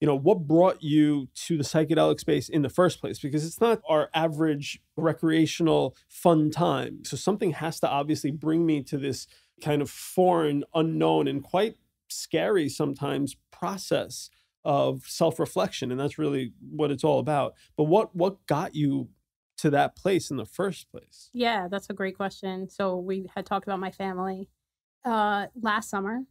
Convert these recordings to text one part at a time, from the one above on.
what brought you to the psychedelic space in the first place? Because it's not our average recreational fun time. So something has to obviously bring me to this kind of foreign, unknown, and quite scary sometimes process of self-reflection. And that's really what it's all about. But what got you to that place in the first place? Yeah, that's a great question. So we had talked about my family. Last summer,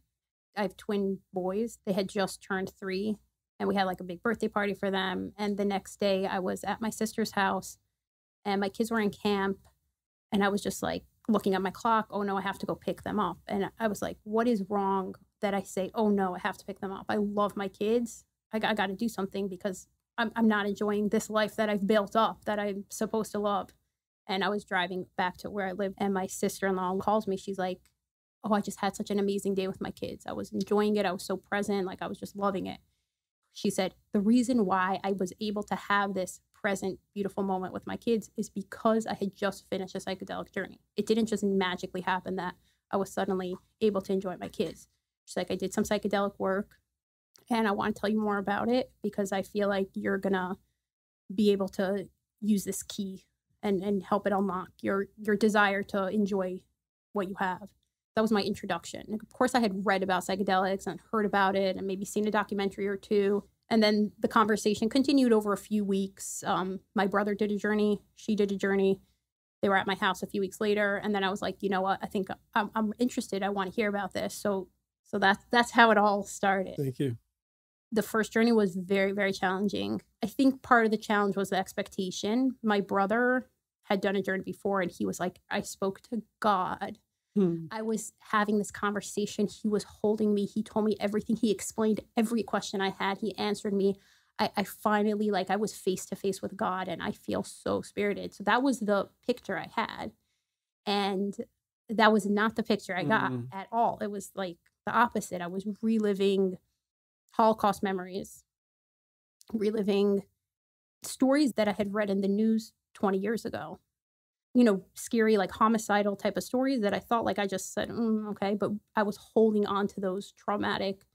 I have twin boys. They had just turned 3, and we had like a big birthday party for them. And the next day I was at my sister's house and my kids were in camp, and I was just like looking at my clock. Oh no, I have to go pick them up. And I was like, what is wrong that I say, oh no, I have to pick them up? I love my kids. I got to do something because I'm not enjoying this life that I've built up that I'm supposed to love. And I was driving back to where I live, and my sister-in-law calls me. She's like, oh, I just had such an amazing day with my kids. I was enjoying it. I was so present. Like I was just loving it. She said, the reason why I was able to have this present, beautiful moment with my kids is because I had just finished a psychedelic journey. It didn't just magically happen that I was suddenly able to enjoy my kids. She's like, I did some psychedelic work, and I want to tell you more about it because I feel like you're going to be able to use this key and help it unlock your desire to enjoy what you have. That was my introduction. And of course, I had read about psychedelics and heard about it and maybe seen a documentary or two. And then the conversation continued over a few weeks. My brother did a journey. She did a journey. They were at my house a few weeks later. And then I was like, you know what? I think I'm interested. I want to hear about this. So that's how it all started. Thank you. The first journey was very, very challenging. I think part of the challenge was the expectation. My brother had done a journey before, and he was like, I spoke to God. I was having this conversation. He was holding me. He told me everything. He explained every question I had. He answered me. I finally, I was face to face with God, and I feel so spirited. So that was the picture I had. And that was not the picture I got at all. It was like the opposite. I was reliving Holocaust memories, reliving stories that I had read in the news 20 years ago. Scary, homicidal type of stories that I thought I just said, okay. But I was holding on to those traumatic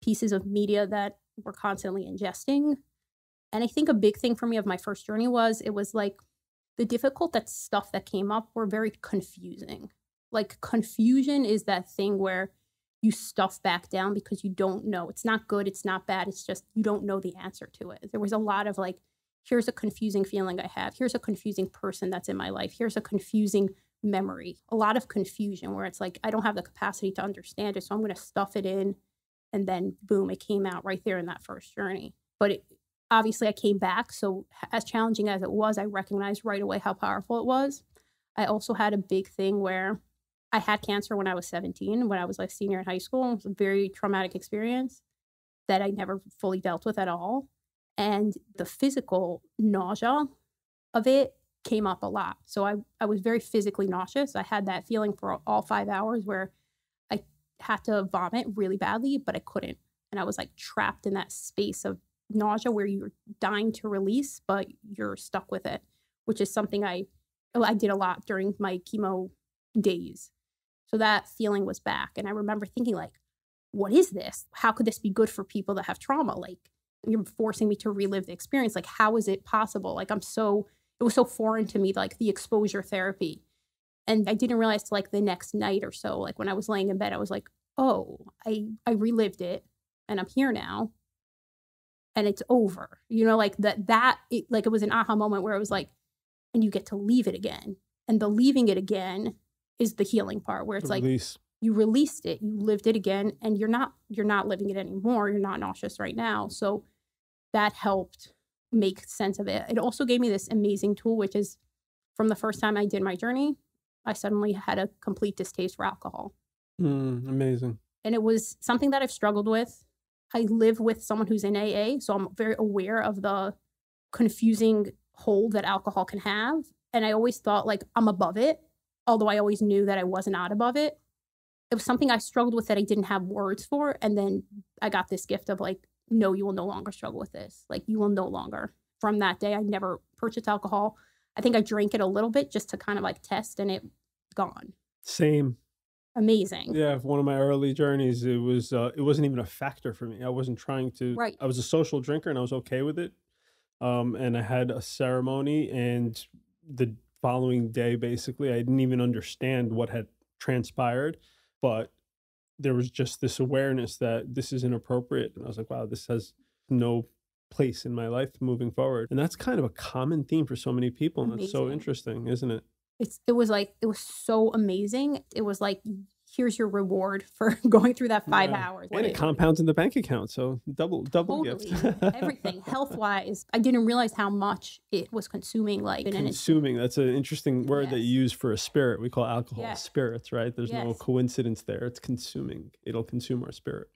pieces of media that we're constantly ingesting. And I think a big thing for me of my first journey was, it was the difficult stuff that came up were very confusing. Confusion is that thing where you stuff back down because you don't know. It's not good. It's not bad. It's just, you don't know the answer to it. There was a lot of here's a confusing feeling I have. Here's a confusing person that's in my life. Here's a confusing memory. A lot of confusion where it's I don't have the capacity to understand it. So I'm going to stuff it in. And then boom, it came out right there in that first journey. But obviously I came back. So as challenging as it was, I recognized right away how powerful it was. I also had a big thing where I had cancer when I was 17, when I was a senior in high school. It was a very traumatic experience that I never fully dealt with at all. And the physical nausea of it came up a lot. So I was very physically nauseous. I had that feeling for all 5 hours where I had to vomit really badly, but I couldn't. And I was trapped in that space of nausea where you're dying to release, but you're stuck with it, which is something I did a lot during my chemo days. So that feeling was back. And I remember thinking what is this? How could this be good for people that have trauma? You're forcing me to relive the experience. How is it possible? it was so foreign to me, the exposure therapy. And I didn't realize till the next night or so, when I was laying in bed, I was oh, I relived it and I'm here now and it's over. It was an aha moment where it was and you get to leave it again. And the leaving it again is the healing part where it's Release. You released it, you lived it again, and you're not living it anymore. You're not nauseous right now. So that helped make sense of it. It also gave me this amazing tool, which is from the first time I did my journey, I suddenly had a complete distaste for alcohol. Amazing. And it was something that I've struggled with. I live with someone who's in AA, so I'm very aware of the confusing hold that alcohol can have. And I always thought I'm above it, although I always knew that I was not above it. It was something I struggled with that I didn't have words for. And then I got this gift of no, you will no longer struggle with this. You will no longer. From that day, I never purchased alcohol. I think I drank it a little bit just to kind of test, and it gone. Same. amazing. Yeah, one of my early journeys, it wasn't even a factor for me. I wasn't trying to. Right. I was a social drinker and I was okay with it. And I had a ceremony, and the following day, basically, I didn't even understand what had transpired, but there was just this awareness that this is inappropriate, and I was like, wow, this has no place in my life moving forward. And that's kind of a common theme for so many people, and that's so Amazing. interesting, isn't it? It was so amazing. It was like, here's your reward for going through that 5 hours. And it compounds in the bank account, so double Totally. gift. Everything health wise. I didn't realize how much it was consuming. Like, and it's Consuming, that's an interesting word that Yes. you use for a spirit. We call alcohol Yes. spirits, right? There's no Yes. coincidence there. It's consuming. It'll consume our spirit.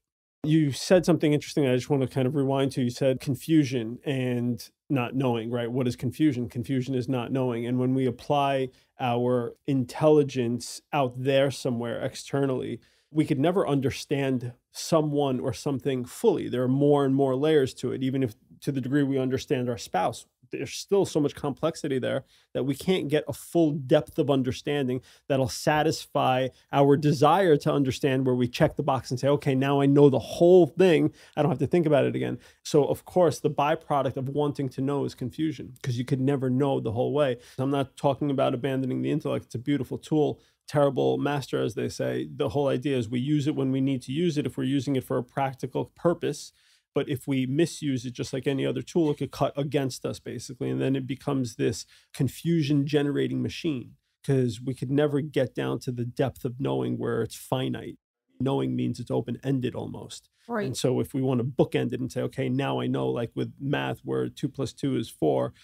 You said something interesting. I just want to kind of rewind to. You said confusion and not knowing, right? What is confusion? Confusion is not knowing. And when we apply our intelligence out there somewhere externally, we could never understand someone or something fully. There are more and more layers to it, even if to the degree we understand our spouse. There's still so much complexity there that we can't get a full depth of understanding that'll satisfy our desire to understand, where we check the box and say, okay, now I know the whole thing. I don't have to think about it again. So of course, the byproduct of wanting to know is confusion, because you could never know the whole way. I'm not talking about abandoning the intellect. It's a beautiful tool. Terrible master, as they say. The whole idea is we use it when we need to use it, if we're using it for a practical purpose. But if we misuse it, just like any other tool, it could cut against us, basically. And then it becomes this confusion generating machine, because we could never get down to the depth of knowing where it's finite. Knowing means it's open ended almost. right. And so if we want to bookend it and say, okay, now I know, like with math, where 2 + 2 is 4,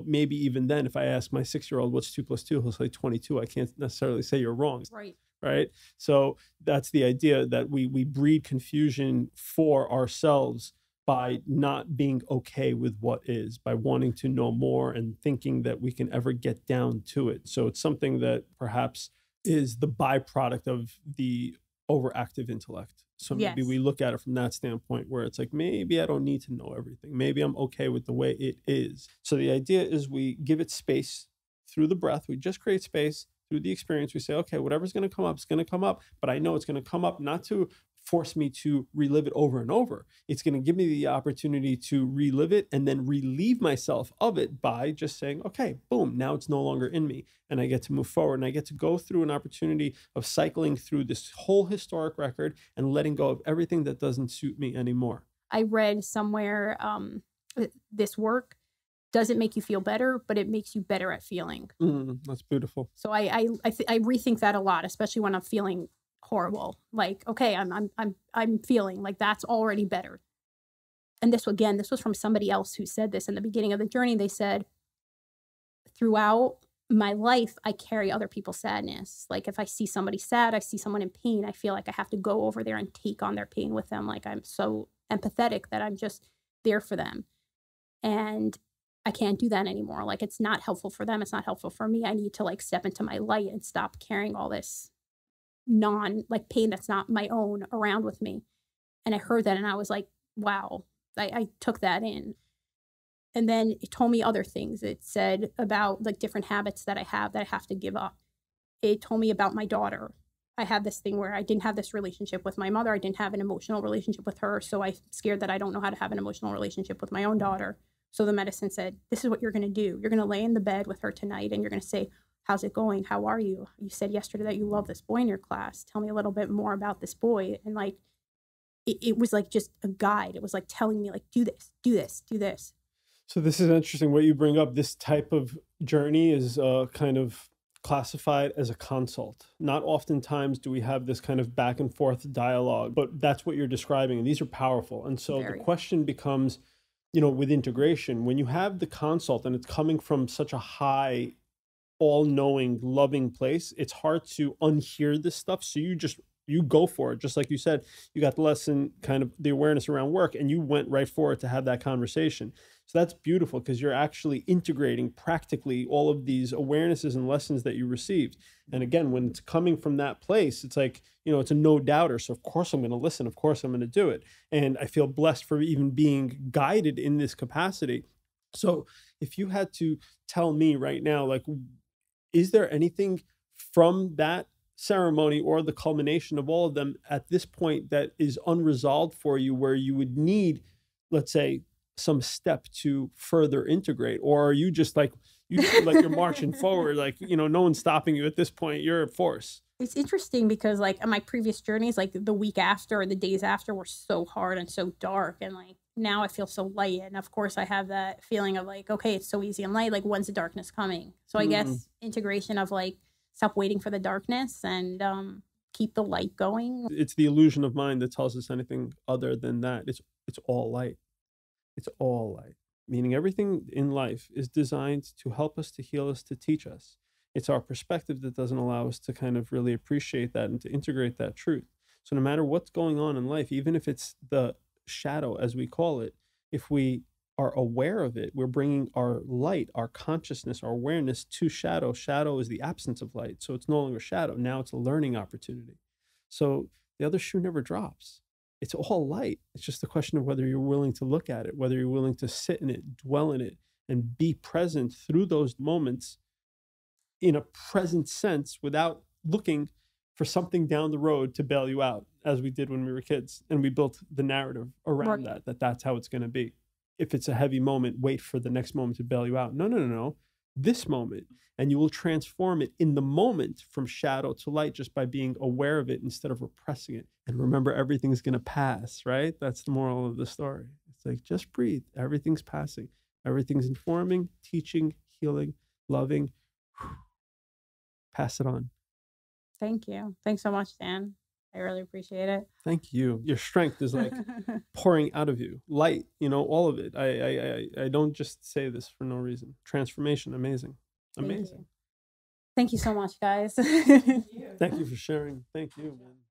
maybe even then, if I ask my 6-year-old what's 2 + 2, he'll say 22. I can't necessarily say you're wrong. Right. Right. So that's the idea, that we breed confusion for ourselves by not being okay with what is, by wanting to know more and thinking that we can ever get down to it. So it's something that perhaps is the byproduct of the overactive intellect. So maybe Yes. we look at it from that standpoint, where it's like, maybe I don't need to know everything. Maybe I'm okay with the way it is. So the idea is we give it space through the breath. We just create space through the experience. We say, okay, whatever's going to come up is going to come up, but I know it's going to come up not to force me to relive it over and over. It's going to give me the opportunity to relive it and then relieve myself of it by just saying, okay, boom, now it's no longer in me. And I get to move forward, and I get to go through an opportunity of cycling through this whole historic record and letting go of everything that doesn't suit me anymore. I read somewhere this work doesn't make you feel better, but it makes you better at feeling. That's beautiful. So I rethink that a lot, especially when I'm feeling horrible. Like, okay, I'm feeling like that's already better. And this was from somebody else who said this in the beginning of the journey. They said, throughout my life, I carry other people's sadness. Like if I see somebody sad, I see someone in pain, I feel like I have to go over there and take on their pain with them. Like I'm so empathetic that I'm just there for them. And I can't do that anymore. Like it's not helpful for them. It's not helpful for me. I need to like step into my light and stop carrying all this pain that's not my own around with me. And I heard that and I was like, wow, I took that in. And then it told me other things. It said about like different habits that I have to give up. It told me about my daughter. I had this thing where I didn't have this relationship with my mother. I didn't have an emotional relationship with her. So I'm scared that I don't know how to have an emotional relationship with my own daughter. So the medicine said, this is what you're going to do. You're going to lay in the bed with her tonight and you're going to say, how's it going? How are you? You said yesterday that you love this boy in your class. Tell me a little bit more about this boy. And like, it was like just a guide. It was like telling me like, do this, do this, do this. So this is interesting what you bring up. This type of journey is kind of classified as a consult. Not oftentimes do we have this kind of back and forth dialogue, but that's what you're describing. And these are powerful. And so the question becomes, with integration, when you have the consult and it's coming from such a high, all-knowing, loving place, it's hard to unhear this stuff. So you go for it. Just like you said, you got the lesson, kind of the awareness around work, and you went right for it to have that conversation. So that's beautiful, because you're actually integrating practically all of these awarenesses and lessons that you received. And again, when it's coming from that place, it's like, it's a no doubter. So of course I'm going to listen. Of course I'm going to do it. And I feel blessed for even being guided in this capacity. So if you had to tell me right now, like, is there anything from that ceremony or the culmination of all of them at this point that is unresolved for you, where you would need, let's say, some step to further integrate? Or are you just like, you feel like you're marching forward, like, no one's stopping you at this point, you're a force? It's interesting because like on my previous journeys, like the week after or the days after were so hard and so dark, and like now I feel so light. And of course I have that feeling of like, okay, it's so easy and light, like when's the darkness coming? So I guess integration of like, stop waiting for the darkness and keep the light going. It's the illusion of mind that tells us anything other than that. It's all light. It's all light. Meaning everything in life is designed to help us, to heal us, to teach us. It's our perspective that doesn't allow us to kind of really appreciate that and to integrate that truth. So no matter what's going on in life, even if it's the shadow, as we call it, if we are aware of it, we're bringing our light, our consciousness, our awareness to shadow. Shadow is the absence of light. So it's no longer shadow. Now it's a learning opportunity. So the other shoe never drops. It's all light. It's just a question of whether you're willing to look at it, whether you're willing to sit in it, dwell in it, and be present through those moments in a present sense without looking for something down the road to bail you out, as we did when we were kids. And we built the narrative around that's how it's going to be. If it's a heavy moment, wait for the next moment to bail you out. No. This moment. And you will transform it in the moment from shadow to light just by being aware of it instead of repressing it. And remember, everything's going to pass, right? That's the moral of the story. It's like, just breathe. Everything's passing. Everything's informing, teaching, healing, loving. Pass it on. Thank you. Thanks so much, Dan. I really appreciate it. Thank you. Your strength is like pouring out of you. Light, all of it. I don't just say this for no reason. Transformation, amazing. Amazing. Thank you so much, guys. Thank you for sharing. Thank you, man.